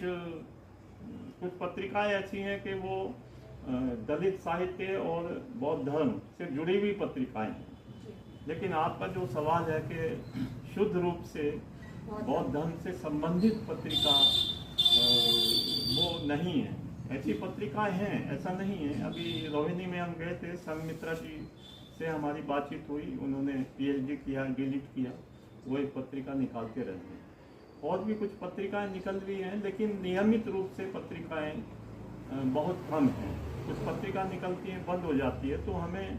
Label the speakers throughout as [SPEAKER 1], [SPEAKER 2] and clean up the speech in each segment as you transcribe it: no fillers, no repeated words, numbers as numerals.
[SPEAKER 1] कुछ पत्रिकाएं ऐसी हैं कि वो दलित साहित्य और बौद्ध धर्म से जुड़ी हुई पत्रिकाएं हैं, लेकिन आपका जो सवाल है कि शुद्ध रूप से बौद्ध धर्म से संबंधित पत्रिका वो नहीं है। ऐसी पत्रिकाएं हैं, ऐसा नहीं है। अभी रोहिणी में हम गए थे, संमित्रा जी से हमारी बातचीत हुई, उन्होंने पीएचडी किया, डीलिट किया, वो एक पत्रिका निकालते रहे हैं। और भी कुछ पत्रिकाएं निकल रही हैं, लेकिन नियमित रूप से पत्रिकाएं बहुत कम हैं। कुछ पत्रिका निकलती हैं, बंद हो जाती है। तो हमें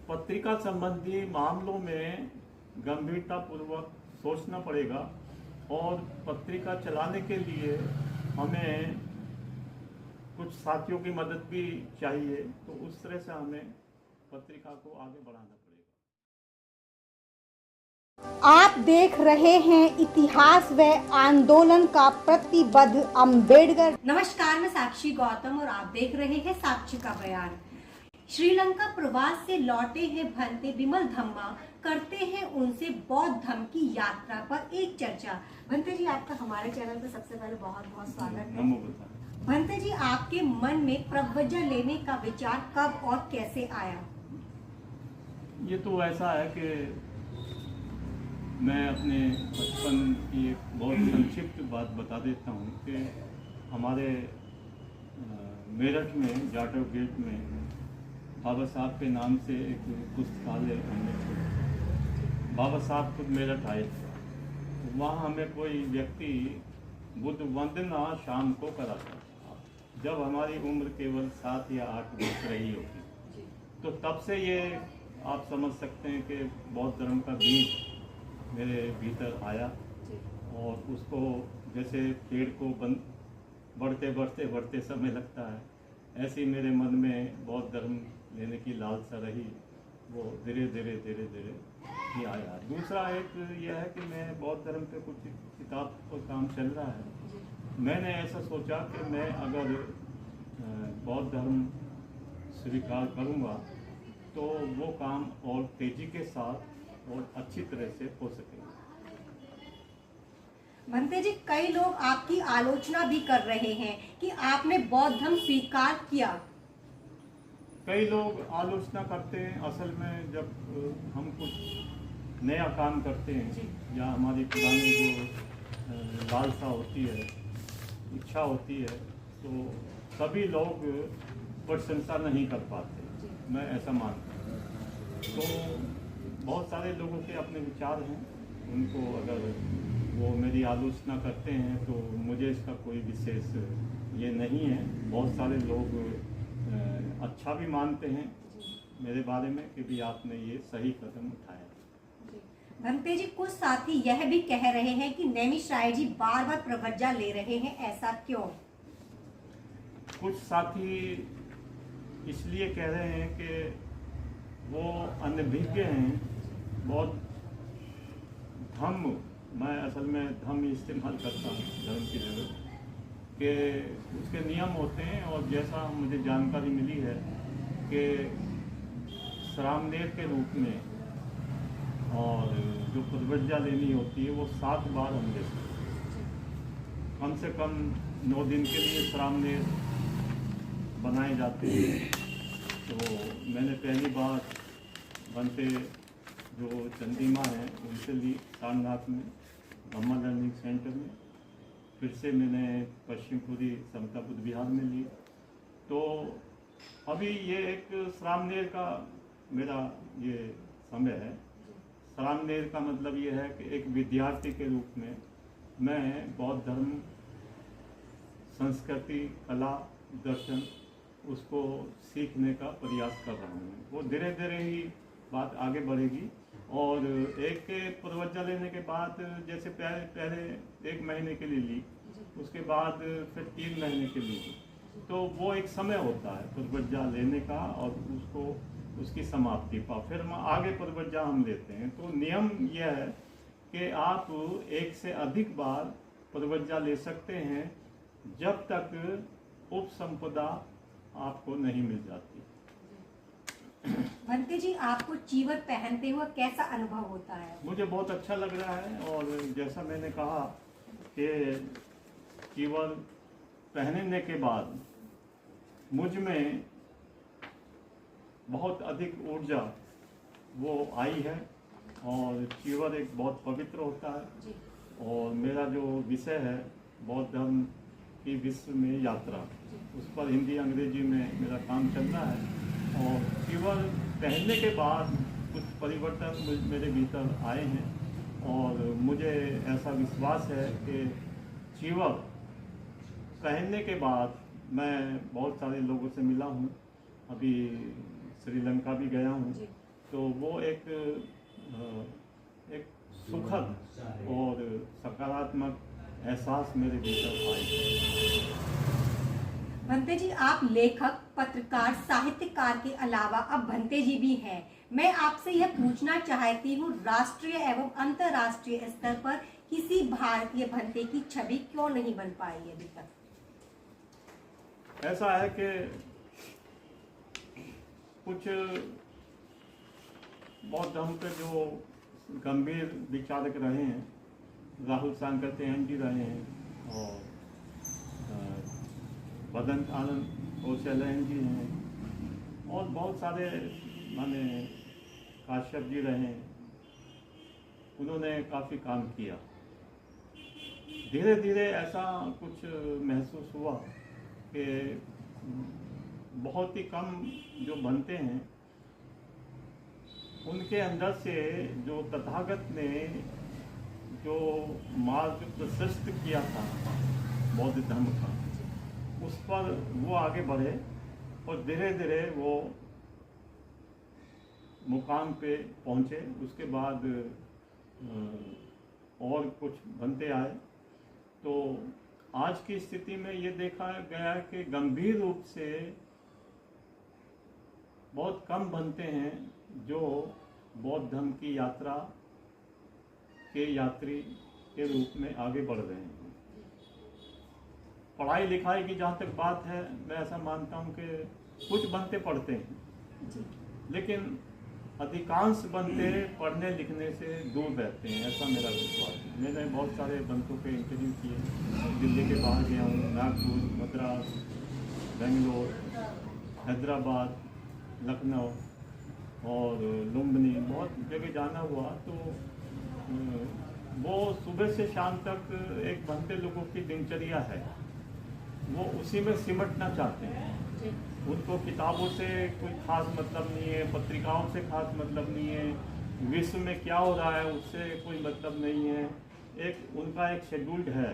[SPEAKER 1] पत्रिका संबंधी मामलों में गंभीरतापूर्वक सोचना पड़ेगा और पत्रिका चलाने के लिए हमें कुछ साथियों की मदद भी चाहिए। तो उस तरह से हमें पत्रिका को आगे बढ़ाना पड़ेगा।
[SPEAKER 2] आप देख रहे हैं इतिहास व आंदोलन का प्रतिबद्ध अम्बेडकर।
[SPEAKER 3] नमस्कार, मैं साक्षी गौतम और आप देख रहे हैं साक्षी का बयान। श्रीलंका प्रवास से लौटे हैं भंते बिमल धम्मा, करते हैं उनसे बौद्ध धर्म की यात्रा पर एक चर्चा। भंते जी, आपका हमारे चैनल पर सबसे पहले बहुत बहुत स्वागत है। भंते जी, आपके मन में प्रव्रजा लेने का विचार कब और कैसे आया?
[SPEAKER 1] ये तो ऐसा है कि मैं अपने बचपन की एक बहुत संक्षिप्त बात बता देता हूँ कि हमारे मेरठ में जाटव गेट में बाबा साहब के नाम से एक पुस्तकालय हमने खोला। बाबा साहब खुद मेरठ आए थे। वहाँ हमें कोई व्यक्ति बुद्ध वंदना शाम को कराता था, जब हमारी उम्र केवल 7 या 8 वर्ष रही होगी। तो तब से ये आप समझ सकते हैं कि बौद्ध धर्म का बीज मेरे भीतर आया और उसको जैसे पेड़ को बढ़ते समय लगता है, ऐसे ही मेरे मन में बौद्ध धर्म लेने की लालसा रही। वो धीरे धीरे ही आया। दूसरा एक यह है कि मैं बौद्ध धर्म पे कुछ किताब पर काम चल रहा है। मैंने ऐसा सोचा कि मैं अगर बौद्ध धर्म स्वीकार करूँगा तो वो काम और तेजी के साथ और अच्छी तरह से हो सकेगा।
[SPEAKER 3] भंते जी, कई लोग आपकी आलोचना भी कर रहे हैं कि आपने बौद्ध धर्म स्वीकार किया।
[SPEAKER 1] कई लोग आलोचना करते हैं। असल में जब हम कुछ नया काम करते हैं या हमारी पुरानी जो लालसा होती है, इच्छा होती है, तो सभी लोग प्रशंसा नहीं कर पाते। मैं ऐसा मानता हूँ। तो बहुत सारे लोगों के अपने विचार हैं, उनको अगर वो मेरी आलोचना करते हैं तो मुझे इसका कोई विशेष ये नहीं है। बहुत सारे लोग अच्छा भी मानते हैं मेरे बारे में कि भी आपने ये सही कदम उठाया।
[SPEAKER 3] भंते जी, कुछ साथी यह भी कह रहे हैं कि नैमिष राय जी बार बार प्रव्रजा ले रहे हैं, ऐसा क्यों?
[SPEAKER 1] कुछ साथी इसलिए कह रहे हैं कि वो अनभिज्ञ हैं। बहुत धम्म, मैं असल में धम्म इस्तेमाल करता हूँ धर्म की जगह, कि उसके नियम होते हैं। और जैसा मुझे जानकारी मिली है कि श्रामनेर के रूप में और जो प्रव्रजा लेनी होती है वो 7 बार हम ले सकते हैं। कम से कम 9 दिन के लिए श्रामनेर बनाए जाते हैं। तो मैंने पहली बार बनते जो चंदीमा है उनसे ली सारनाथ में ब्रह्मा लर्निंग सेंटर में। फिर से मैंने पश्चिमपुरी समता बुद्ध विहार में ली। तो अभी ये एक श्रामनेर का मेरा ये समय है। श्रामनेर का मतलब ये है कि एक विद्यार्थी के रूप में मैं बौद्ध धर्म, संस्कृति, कला, दर्शन उसको सीखने का प्रयास कर रहा हूँ। वो धीरे धीरे ही बात आगे बढ़ेगी। और एक प्रव्रजा लेने के बाद जैसे पहले 1 महीने के लिए ली, उसके बाद फिर 3 महीने के लिए ली। तो वो एक समय होता है प्रव्रजा लेने का और उसको उसकी समाप्ति का। फिर आगे प्रव्रजा हम लेते हैं। तो नियम यह है कि आप 1 से अधिक बार प्रव्रजा ले सकते हैं जब तक उपसंपदा आपको नहीं मिल जाती।
[SPEAKER 3] भंते जी, आपको चीवर पहनते हुए कैसा अनुभव होता है?
[SPEAKER 1] मुझे बहुत अच्छा लग रहा है। और जैसा मैंने कहा कि चीवर पहनने के बाद मुझ में बहुत अधिक ऊर्जा वो आई है। और चीवर एक बहुत पवित्र होता है और मेरा जो विषय है बौद्ध धर्म की विश्व में यात्रा, उस पर हिंदी अंग्रेजी में मेरा काम चल रहा है। और चीवर पहनने के बाद कुछ परिवर्तन मेरे भीतर आए हैं और मुझे ऐसा विश्वास है कि चीवर पहनने के बाद मैं बहुत सारे लोगों से मिला हूँ, अभी श्रीलंका भी गया हूँ, तो वो एक सुखद और सकारात्मक एहसास मेरे भीतर आए।
[SPEAKER 3] भंते जी, आप लेखक, पत्रकार, साहित्यकार के अलावा अब भंते जी भी हैं। मैं आपसे यह पूछना चाहती हूँ, राष्ट्रीय एवं अंतर्राष्ट्रीय स्तर पर किसी भारतीय भंते की छवि क्यों नहीं बन पाई अभी तक?
[SPEAKER 1] ऐसा है कि कुछ बौद्ध धर्म के जो गंभीर विचारक रहे हैं, राहुल सांकृत्यायन जी रहे हैं और बदन आनंद कौशलयन जी हैं और बहुत सारे माने काश्यप जी रहे हैं, उन्होंने काफ़ी काम किया। धीरे धीरे ऐसा कुछ महसूस हुआ कि बहुत ही कम जो बनते हैं उनके अंदर से जो तथागत ने जो मार्ग प्रशस्त किया था बौद्ध धर्म का, उस पर वो आगे बढ़े और धीरे धीरे वो मुकाम पे पहुँचे। उसके बाद और कुछ बनते आए, तो आज की स्थिति में ये देखा गया है कि गंभीर रूप से बहुत कम बनते हैं जो बौद्ध धर्म की यात्रा के यात्री के रूप में आगे बढ़ रहे हैं। पढ़ाई लिखाई की जहाँ तक बात है, मैं ऐसा मानता हूँ कि कुछ बनते पढ़ते हैं, लेकिन अधिकांश बनते पढ़ने लिखने से दूर रहते हैं, ऐसा मेरा विश्वास है। मैंने बहुत सारे बंतों के इंटरव्यू किए, दिल्ली के बाहर गया हूँ, नागपुर, मद्रास, बेंगलोर, हैदराबाद, लखनऊ और लुम्बिनी, बहुत जगह जाना हुआ। तो वो सुबह से शाम तक एक बनते लोगों की दिनचर्या है, वो उसी में सिमटना चाहते हैं। उनको किताबों से कोई खास मतलब नहीं है, पत्रिकाओं से खास मतलब नहीं है, विश्व में क्या हो रहा है उससे कोई मतलब नहीं है। एक उनका एक शेड्यूल्ड है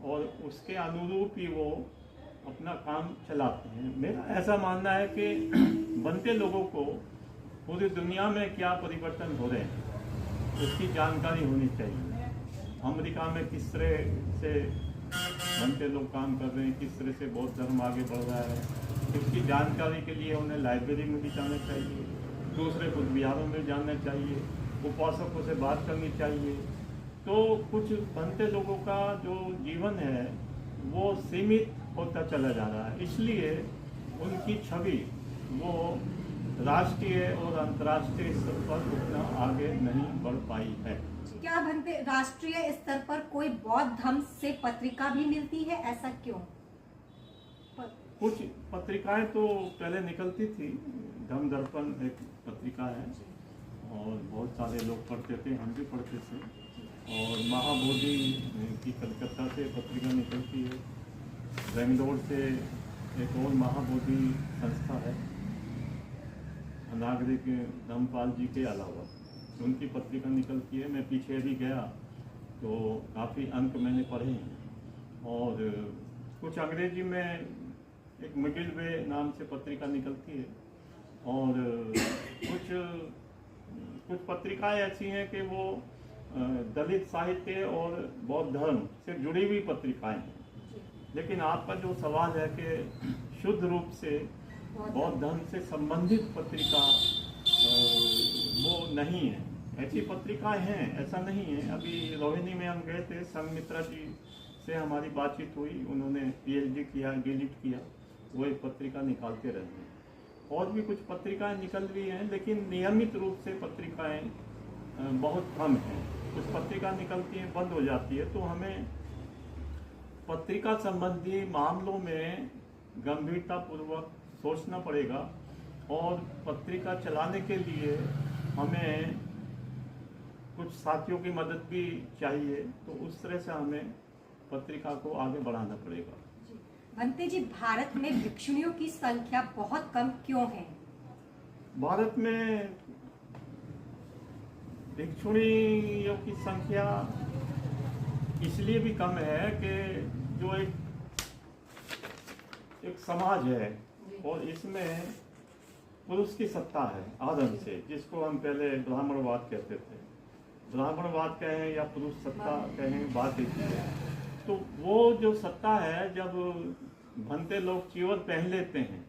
[SPEAKER 1] और उसके अनुरूप ही वो अपना काम चलाते हैं। मेरा ऐसा मानना है कि बनते लोगों को पूरी दुनिया में क्या परिवर्तन हो रहे हैं उसकी जानकारी होनी चाहिए। अमेरिका में किस तरह से बनते लोग काम कर रहे हैं, किस तरह से बौद्ध धर्म आगे बढ़ रहा है, इसकी जानकारी के लिए उन्हें लाइब्रेरी में भी जाना चाहिए, दूसरे बुद्ध विहारों में जाना चाहिए, उपासकों से बात करनी चाहिए। तो कुछ बनते लोगों का जो जीवन है वो सीमित होता चला जा रहा है, इसलिए उनकी छवि वो राष्ट्रीय और अंतर्राष्ट्रीय स्तर पर उतना आगे नहीं बढ़ पाई है।
[SPEAKER 3] क्या भंते राष्ट्रीय स्तर पर कोई बौद्ध धर्म से पत्रिका भी मिलती है, ऐसा क्यों?
[SPEAKER 1] कुछ पत्रिकाएं तो पहले निकलती थी, धम्म दर्पण एक पत्रिका है और बहुत सारे लोग पढ़ते थे, हम भी पढ़ते थे। और महाबोधि की कलकत्ता से पत्रिका निकलती है, बेंगलोर से एक और महाबोधि संस्था है, नागरिक धम्मपाल जी के अलावा उनकी पत्रिका निकलती है। मैं पीछे भी गया तो काफ़ी अंक मैंने पढ़े हैं। और कुछ अंग्रेजी में एक मिडिल वे नाम से पत्रिका निकलती है और कुछ पत्रिकाएं ऐसी हैं कि वो दलित साहित्य और बौद्ध धर्म से जुड़ी हुई पत्रिकाएं हैं। लेकिन आपका जो सवाल है कि शुद्ध रूप से बौद्ध धर्म से संबंधित पत्रिका वो नहीं है, ऐसी पत्रिकाएं हैं, ऐसा नहीं है। अभी रोहिणी में हम गए थे, संघमित्रा जी से हमारी बातचीत हुई, उन्होंने PhD किया, D.Litt किया, वो एक पत्रिका निकालते रहे हैं। और भी कुछ पत्रिकाएं निकल रही हैं, लेकिन नियमित रूप से पत्रिकाएं बहुत कम हैं। कुछ पत्रिका निकलती हैं, बंद हो जाती है, तो हमें पत्रिका संबंधी मामलों में गंभीरता पूर्वक सोचना पड़ेगा और पत्रिका चलाने के लिए हमें कुछ साथियों की मदद भी चाहिए, तो उस तरह से हमें पत्रिका को आगे बढ़ाना पड़ेगा।
[SPEAKER 3] भंते जी, भारत में भिक्षुणियों की संख्या बहुत कम क्यों है?
[SPEAKER 1] भारत में भिक्षुणियों की संख्या इसलिए भी कम है कि जो एक समाज है और इसमें पुरुष की सत्ता है आदम से, जिसको हम पहले ब्राह्मणवाद कहते थे। ब्राह्मणवाद कहें या पुरुष सत्ता कहें, बात एक ही है। तो वो जो सत्ता है, जब भंते लोग चीवर पहन लेते हैं,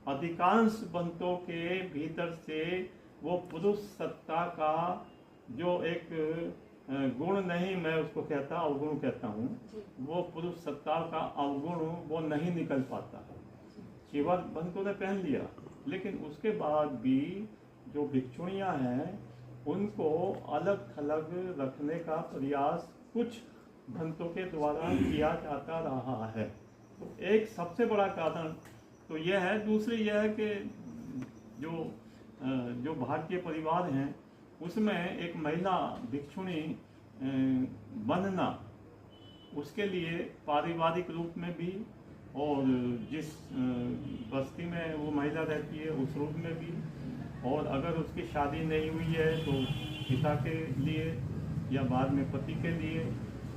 [SPEAKER 1] अधिकांश भंतों के भीतर से वो पुरुष सत्ता का जो एक गुण नहीं, मैं उसको कहता अवगुण कहता हूँ, वो पुरुष सत्ता का अवगुण वो नहीं निकल पाता। चीवर भंतों ने पहन लिया, लेकिन उसके बाद भी जो भिक्षुणियाँ हैं उनको अलग थलग रखने का प्रयास कुछ भंतों के द्वारा किया जाता रहा है। तो एक सबसे बड़ा कारण तो यह है। दूसरी यह है कि जो भारतीय परिवार हैं उसमें एक महिला भिक्षुणी बनना, उसके लिए पारिवारिक रूप में भी और जिस बस्ती में वो महिला रहती है उस रूप में भी, और अगर उसकी शादी नहीं हुई है तो पिता के लिए या बाद में पति के लिए,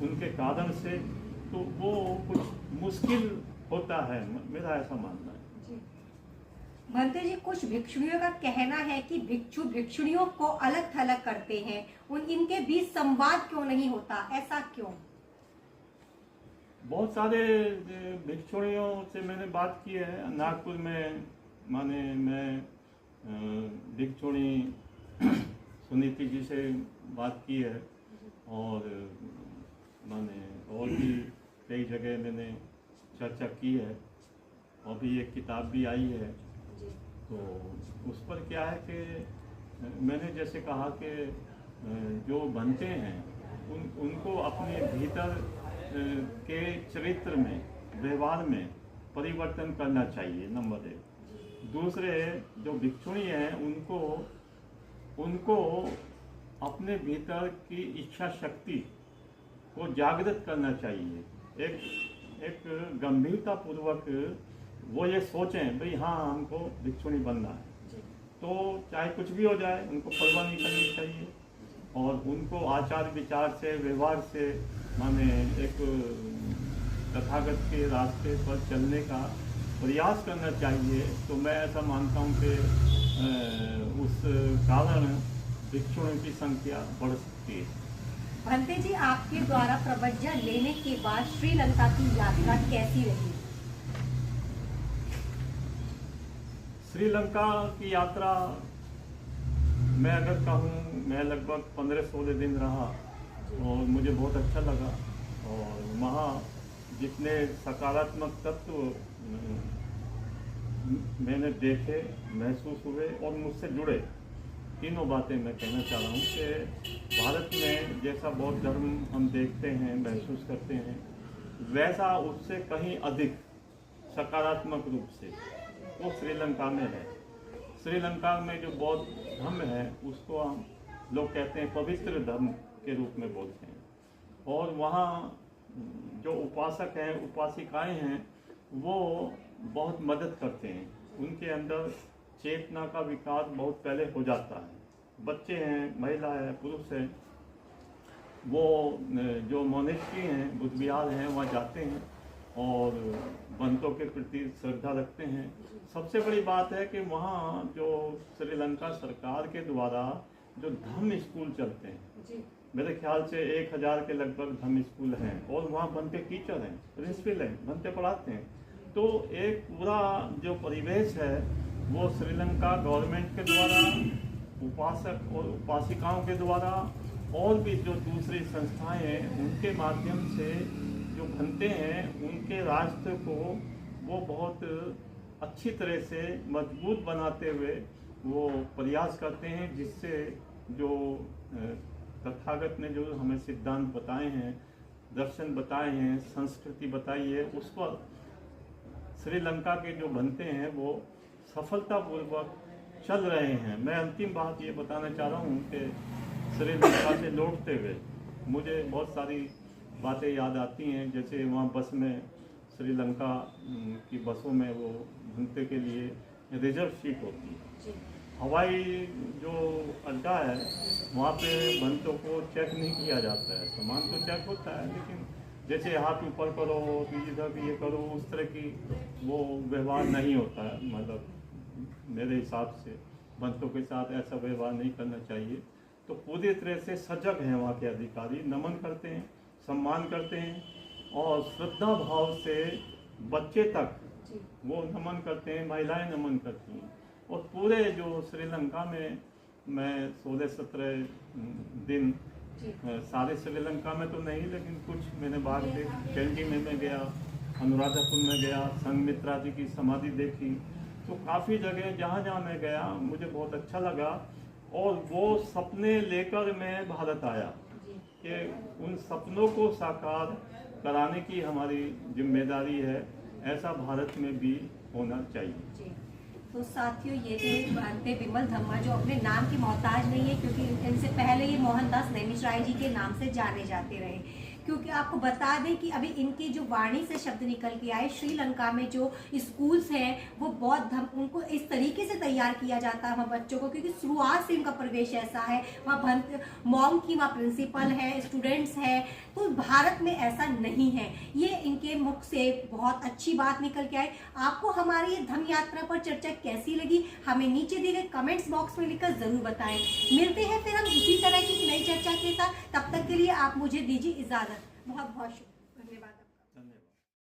[SPEAKER 1] उनके कारण से तो वो कुछ मुश्किल होता है, मेरा ऐसा मानना है।
[SPEAKER 3] भंते जी, कुछ भिक्षुणियों का कहना है कि भिक्षु भिक्षुणियों को अलग थलग करते हैं, इनके बीच संवाद क्यों नहीं होता, ऐसा क्यों?
[SPEAKER 1] बहुत सारे भिक्षुणियों से मैंने बात की है। नागपुर में माने मैं भिक्षुणी सुनीति जी से बात की है, और माने और भी कई जगह मैंने चर्चा की है, और भी एक किताब भी आई है। तो उस पर क्या है कि मैंने जैसे कहा कि जो बनते हैं उनको अपने भीतर के चरित्र में, व्यवहार में परिवर्तन करना चाहिए, नंबर एक। दूसरे जो भिक्षुणी हैं उनको अपने भीतर की इच्छा शक्ति को जागृत करना चाहिए। एक गंभीरता पूर्वक वो ये सोचें भाई हाँ हमको भिक्षुणी बनना है, तो चाहे कुछ भी हो जाए उनको परवाह नहीं करनी चाहिए, और उनको आचार विचार से, व्यवहार से माने एक तथागत के रास्ते पर चलने का प्रयास करना चाहिए। तो मैं ऐसा मानता हूँ कि उस कारण भिक्षुओं की संख्या बढ़ सकती है।
[SPEAKER 3] भंते जी, आपके द्वारा प्रवज्ञा लेने के बाद श्रीलंका की यात्रा कैसी रही?
[SPEAKER 1] श्रीलंका की यात्रा मैं अगर कहूँ, मैं लगभग 15-16 दिन रहा और मुझे बहुत अच्छा लगा, और वहाँ जितने सकारात्मक तत्व मैंने देखे, महसूस हुए और मुझसे जुड़े, तीनों बातें मैं कहना चाह रहा हूँ कि भारत में जैसा बौद्ध धर्म हम देखते हैं, महसूस करते हैं, वैसा उससे कहीं अधिक सकारात्मक रूप से वो श्रीलंका में है। श्रीलंका में जो बौद्ध धर्म है उसको हम लोग कहते हैं पवित्र धर्म के रूप में बोलते हैं, और वहाँ जो उपासक हैं, उपासिकाएं हैं, वो बहुत मदद करते हैं। उनके अंदर चेतना का विकास बहुत पहले हो जाता है। बच्चे हैं, महिला है, पुरुष है, वो जो मोनेस्ट्री हैं, बुद्ध विहार हैं, वहाँ जाते हैं और बंतों के प्रति श्रद्धा रखते हैं। सबसे बड़ी बात है कि वहाँ जो श्रीलंका सरकार के द्वारा जो धर्म स्कूल चलते हैं, मेरे ख्याल से 1000 के लगभग धर्म स्कूल हैं, और वहाँ बनते टीचर हैं, प्रिंसिपल हैं, बनते पढ़ाते हैं। तो एक पूरा जो परिवेश है वो श्रीलंका गवर्नमेंट के द्वारा, उपासक और उपासिकाओं के द्वारा, और भी जो दूसरी संस्थाएं हैं उनके माध्यम से जो बनते हैं, उनके राष्ट्र को वो बहुत अच्छी तरह से मजबूत बनाते हुए वो प्रयास करते हैं, जिससे जो तथागत ने जो हमें सिद्धांत बताए हैं दर्शन बताए हैं, संस्कृति बताई है, उस पर श्रीलंका के जो बनते हैं वो सफलतापूर्वक चल रहे हैं। मैं अंतिम बात ये बताना चाह रहा हूँ कि श्रीलंका से लौटते हुए मुझे बहुत सारी बातें याद आती हैं। जैसे वहाँ बस में, श्रीलंका की बसों में वो घूमने के लिए रिजर्व सीट होती है। हवाई जो अड्डा है वहाँ पे भंतों को चेक नहीं किया जाता है। सामान तो चेक होता है, लेकिन जैसे हाथ ऊपर करो, इधर ये करो, उस तरह की वो व्यवहार नहीं होता है। मतलब मेरे हिसाब से भंतों के साथ ऐसा व्यवहार नहीं करना चाहिए। तो पूरी तरह से सजग हैं वहाँ के अधिकारी, नमन करते हैं, सम्मान करते हैं और श्रद्धा भाव से बच्चे तक वो नमन करते हैं, महिलाएं नमन करती हैं। और पूरे जो श्रीलंका में मैं 16-17 दिन सारे श्रीलंका में तो नहीं, लेकिन कुछ मैंने भाग देखे। कैंडी में गया, अनुराधापुर में गया, संघमित्रा जी की समाधि देखी। तो काफ़ी जगह जहाँ जहाँ मैं गया मुझे बहुत अच्छा लगा। और वो सपने लेकर मैं भारत आया कि उन सपनों को साकार कराने की हमारी जिम्मेदारी है। ऐसा भारत में भी होना चाहिए।
[SPEAKER 3] तो साथियों, ये थे भंते बिमल धम्मा, जो अपने नाम के मोहताज नहीं है, क्योंकि इनसे पहले ये मोहनदास नैमिषारय जी के नाम से जाने जाते रहे। क्योंकि आपको बता दें कि अभी इनकी जो वाणी से शब्द निकल के आए, श्रीलंका में जो स्कूल्स हैं वो बौद्ध धर्म, उनको इस तरीके से तैयार किया जाता है वहाँ बच्चों को, क्योंकि शुरुआत से इनका प्रवेश ऐसा है। वहाँ भंत मॉन्क की वहाँ प्रिंसिपल है, स्टूडेंट्स हैं। तो भारत में ऐसा नहीं है। ये इनके मुख से बहुत अच्छी बात निकल के आई। आपको हमारी ये धम्म यात्रा पर चर्चा कैसी लगी, हमें नीचे दिए गए कमेंट्स बॉक्स में लिखकर जरूर बताएं। मिलते हैं फिर हम इसी तरह की नई चर्चा के साथ। तब तक के लिए आप मुझे दीजिए इजाजत। बहुत बहुत शुक्रिया।